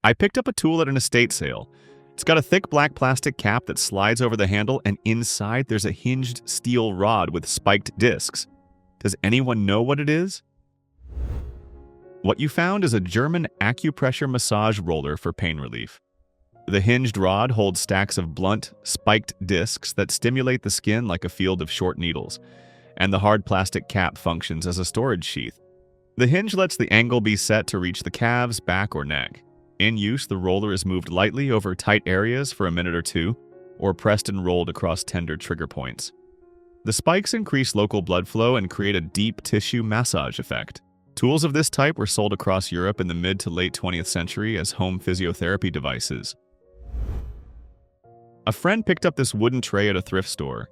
I picked up a tool at an estate sale. It's got a thick black plastic cap that slides over the handle, and inside there's a hinged steel rod with spiked discs. Does anyone know what it is? What you found is a German acupressure massage roller for pain relief. The hinged rod holds stacks of blunt, spiked discs that stimulate the skin like a field of short needles, and the hard plastic cap functions as a storage sheath. The hinge lets the angle be set to reach the calves, back, or neck. In use, the roller is moved lightly over tight areas for a minute or two, or pressed and rolled across tender trigger points. The spikes increase local blood flow and create a deep tissue massage effect. Tools of this type were sold across Europe in the mid to late 20th century as home physiotherapy devices. A friend picked up this wooden tray at a thrift store.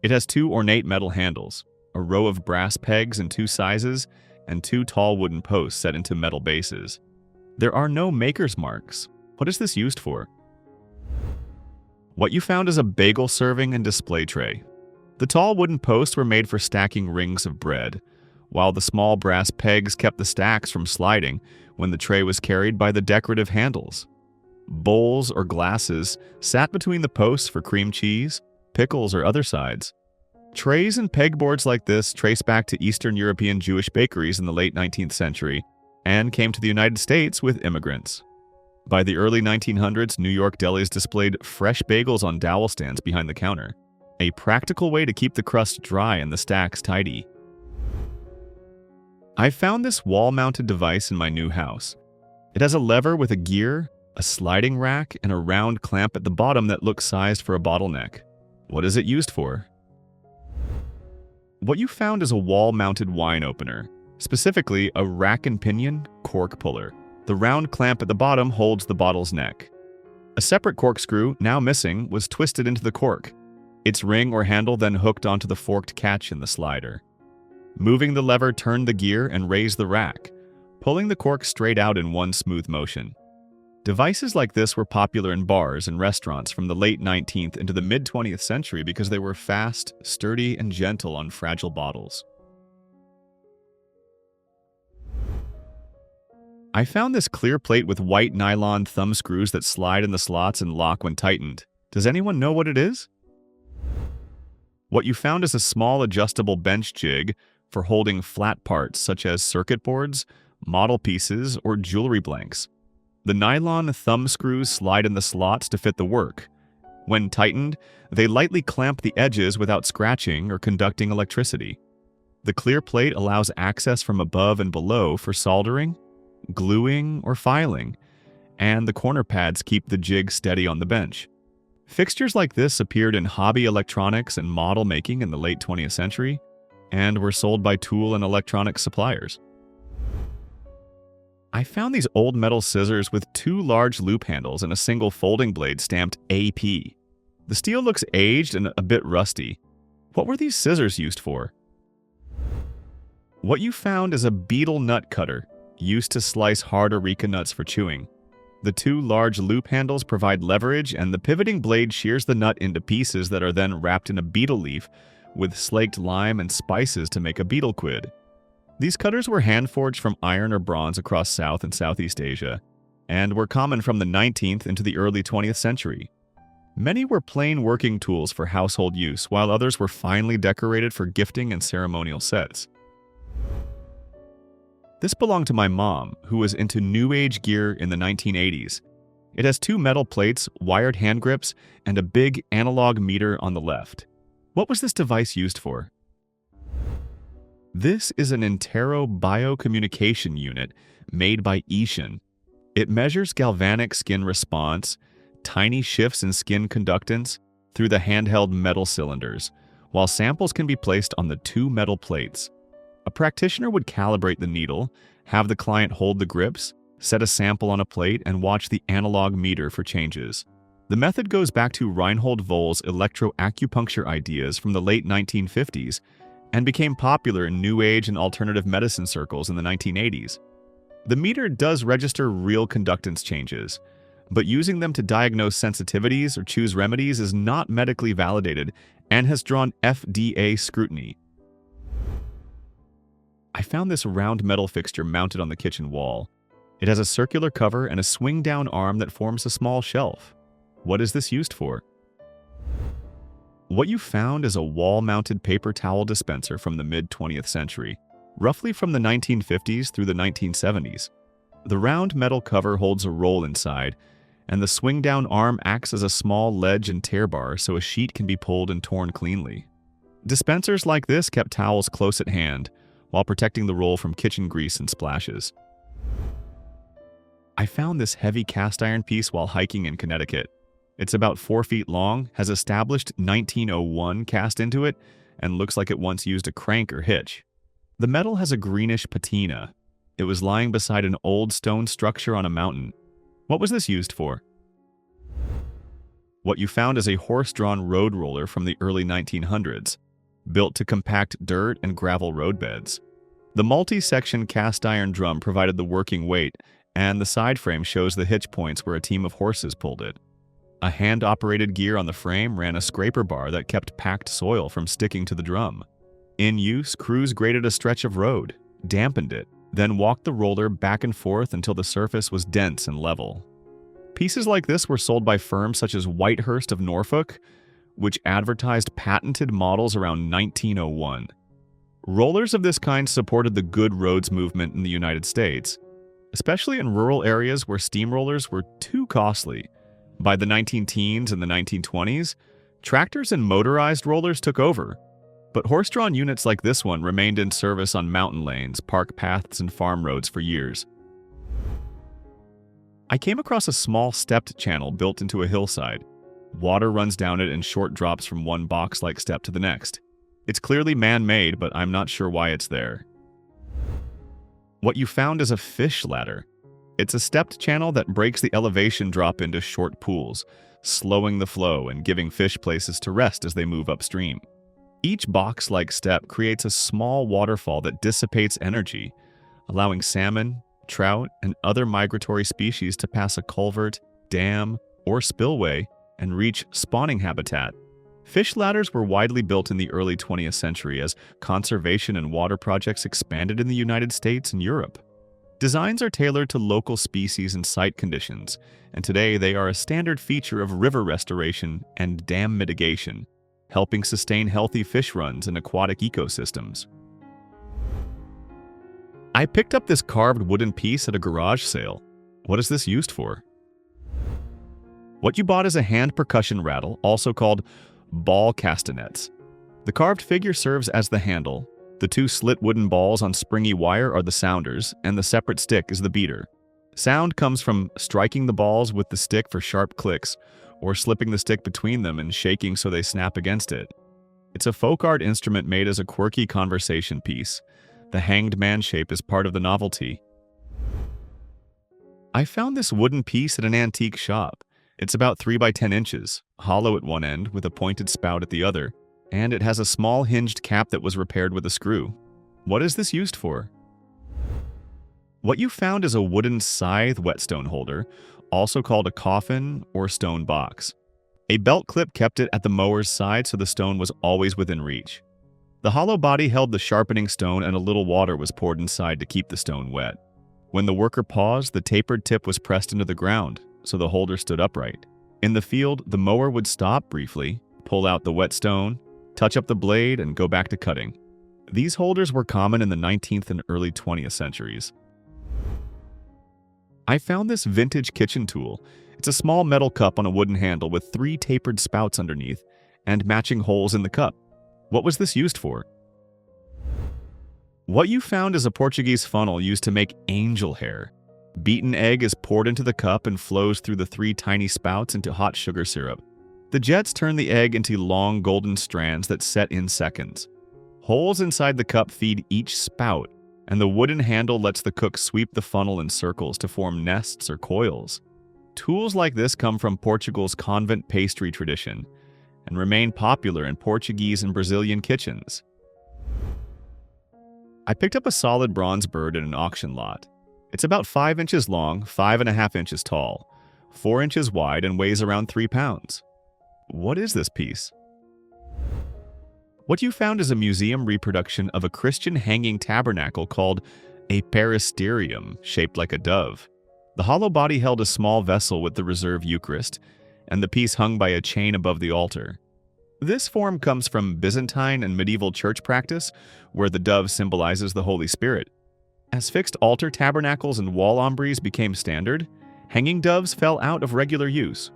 It has two ornate metal handles, a row of brass pegs in two sizes, and two tall wooden posts set into metal bases. There are no maker's marks. What is this used for? What you found is a bagel serving and display tray. The tall wooden posts were made for stacking rings of bread, while the small brass pegs kept the stacks from sliding when the tray was carried by the decorative handles. Bowls or glasses sat between the posts for cream cheese, pickles, or other sides. Trays and pegboards like this trace back to Eastern European Jewish bakeries in the late 19th century and came to the United States with immigrants. By the early 1900s, New York delis displayed fresh bagels on dowel stands behind the counter, a practical way to keep the crust dry and the stacks tidy. I found this wall-mounted device in my new house. It has a lever with a gear, a sliding rack, and a round clamp at the bottom that looks sized for a bottleneck. What is it used for? What you found is a wall-mounted wine opener, specifically a rack and pinion cork puller. The round clamp at the bottom holds the bottle's neck. A separate corkscrew, now missing, was twisted into the cork. Its ring or handle then hooked onto the forked catch in the slider. Moving the lever turned the gear and raised the rack, pulling the cork straight out in one smooth motion. Devices like this were popular in bars and restaurants from the late 19th into the mid-20th century because they were fast, sturdy, and gentle on fragile bottles. I found this clear plate with white nylon thumb screws that slide in the slots and lock when tightened. Does anyone know what it is? What you found is a small adjustable bench jig for holding flat parts such as circuit boards, model pieces, or jewelry blanks. The nylon thumb screws slide in the slots to fit the work. When tightened, they lightly clamp the edges without scratching or conducting electricity. The clear plate allows access from above and below for soldering, gluing, or filing, and the corner pads keep the jig steady on the bench. Fixtures like this appeared in hobby electronics and model making in the late 20th century and were sold by tool and electronics suppliers. I found these old metal scissors with two large loop handles and a single folding blade stamped AP. The steel looks aged and a bit rusty. What were these scissors used for? What you found is a beetle nut cutter, used to slice hard areca nuts for chewing. The two large loop handles provide leverage, and the pivoting blade shears the nut into pieces that are then wrapped in a beetle leaf with slaked lime and spices to make a beetle quid. These cutters were hand-forged from iron or bronze across South and Southeast Asia, and were common from the 19th into the early 20th century. Many were plain working tools for household use, while others were finely decorated for gifting and ceremonial sets. This belonged to my mom, who was into New Age gear in the 1980s. It has two metal plates, wired hand grips, and a big analog meter on the left. What was this device used for? This is an Intero biocommunication unit made by Ishin. It measures galvanic skin response, tiny shifts in skin conductance through the handheld metal cylinders, while samples can be placed on the two metal plates. A practitioner would calibrate the needle, have the client hold the grips, set a sample on a plate, and watch the analog meter for changes. The method goes back to Reinhold Voll's electroacupuncture ideas from the late 1950s and became popular in New Age and alternative medicine circles in the 1980s. The meter does register real conductance changes, but using them to diagnose sensitivities or choose remedies is not medically validated and has drawn FDA scrutiny. I found this round metal fixture mounted on the kitchen wall. It has a circular cover and a swing-down arm that forms a small shelf. What is this used for? What you found is a wall-mounted paper towel dispenser from the mid-20th century, roughly from the 1950s through the 1970s. The round metal cover holds a roll inside, and the swing-down arm acts as a small ledge and tear bar so a sheet can be pulled and torn cleanly. Dispensers like this kept towels close at hand, while protecting the roll from kitchen grease and splashes. I found this heavy cast iron piece while hiking in Connecticut. It's about 4 feet long, has established 1901 cast into it, and looks like it once used a crank or hitch. The metal has a greenish patina. It was lying beside an old stone structure on a mountain. What was this used for? What you found is a horse-drawn road roller from the early 1900s, built to compact dirt and gravel roadbeds. The multi-section cast iron drum provided the working weight, and the side frame shows the hitch points where a team of horses pulled it. A hand-operated gear on the frame ran a scraper bar that kept packed soil from sticking to the drum. In use, crews graded a stretch of road, dampened it, then walked the roller back and forth until the surface was dense and level. Pieces like this were sold by firms such as Whitehurst of Norfolk, which advertised patented models around 1901. Rollers of this kind supported the good roads movement in the United States, especially in rural areas where steamrollers were too costly. By the 19-teens and the 1920s, tractors and motorized rollers took over, but horse-drawn units like this one remained in service on mountain lanes, park paths, and farm roads for years. I came across a small stepped channel built into a hillside. Water runs down it in short drops from one box-like step to the next. It's clearly man-made, but I'm not sure why it's there. What you found is a fish ladder. It's a stepped channel that breaks the elevation drop into short pools, slowing the flow and giving fish places to rest as they move upstream. Each box-like step creates a small waterfall that dissipates energy, allowing salmon, trout, and other migratory species to pass a culvert, dam, or spillway and reach spawning habitat. Fish ladders were widely built in the early 20th century as conservation and water projects expanded in the United States and Europe. Designs are tailored to local species and site conditions, and today they are a standard feature of river restoration and dam mitigation, helping sustain healthy fish runs and aquatic ecosystems. I picked up this carved wooden piece at a garage sale. What is this used for? What you bought is a hand percussion rattle, also called ball castanets. The carved figure serves as the handle. The two slit wooden balls on springy wire are the sounders, and the separate stick is the beater. Sound comes from striking the balls with the stick for sharp clicks, or slipping the stick between them and shaking so they snap against it. It's a folk art instrument made as a quirky conversation piece. The hanged man shape is part of the novelty. I found this wooden piece at an antique shop. It's about 3 by 10 inches, hollow at one end with a pointed spout at the other, and it has a small hinged cap that was repaired with a screw. What is this used for? What you found is a wooden scythe whetstone holder, also called a coffin or stone box. A belt clip kept it at the mower's side so the stone was always within reach. The hollow body held the sharpening stone and a little water was poured inside to keep the stone wet. When the worker paused, the tapered tip was pressed into the ground, so the holder stood upright. In the field, the mower would stop briefly, pull out the whetstone, touch up the blade, and go back to cutting. These holders were common in the 19th and early 20th centuries. I found this vintage kitchen tool. It's a small metal cup on a wooden handle with 3 tapered spouts underneath and matching holes in the cup. What was this used for? What you found is a Portuguese funnel used to make angel hair. Beaten egg is poured into the cup and flows through the 3 tiny spouts into hot sugar syrup. The jets turn the egg into long golden strands that set in seconds. Holes inside the cup feed each spout, and the wooden handle lets the cook sweep the funnel in circles to form nests or coils. Tools like this come from Portugal's convent pastry tradition and remain popular in Portuguese and Brazilian kitchens. I picked up a solid bronze bird in an auction lot. It's about 5 inches long, 5.5 inches tall, 4 inches wide, and weighs around 3 pounds. What is this piece? What you found is a museum reproduction of a Christian hanging tabernacle called a peristerium shaped like a dove. The hollow body held a small vessel with the reserve Eucharist, and the piece hung by a chain above the altar. This form comes from Byzantine and medieval church practice, where the dove symbolizes the Holy Spirit. As fixed altar tabernacles and wall ombres became standard, hanging doves fell out of regular use.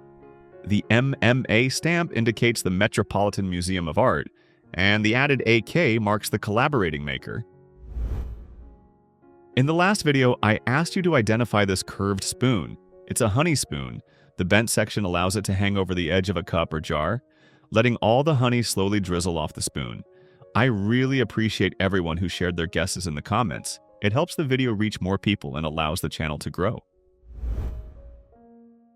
The MMA stamp indicates the Metropolitan Museum of Art, and the added AK marks the collaborating maker. In the last video, I asked you to identify this curved spoon. It's a honey spoon. The bent section allows it to hang over the edge of a cup or jar, letting all the honey slowly drizzle off the spoon. I really appreciate everyone who shared their guesses in the comments. It helps the video reach more people and allows the channel to grow.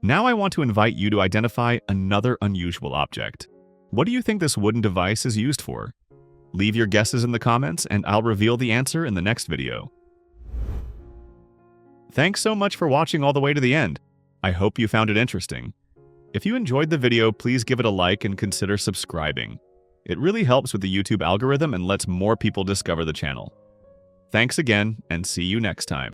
Now I want to invite you to identify another unusual object. What do you think this wooden device is used for? Leave your guesses in the comments and I'll reveal the answer in the next video. Thanks so much for watching all the way to the end. I hope you found it interesting. If you enjoyed the video, please give it a like and consider subscribing. It really helps with the YouTube algorithm and lets more people discover the channel. Thanks again, and see you next time.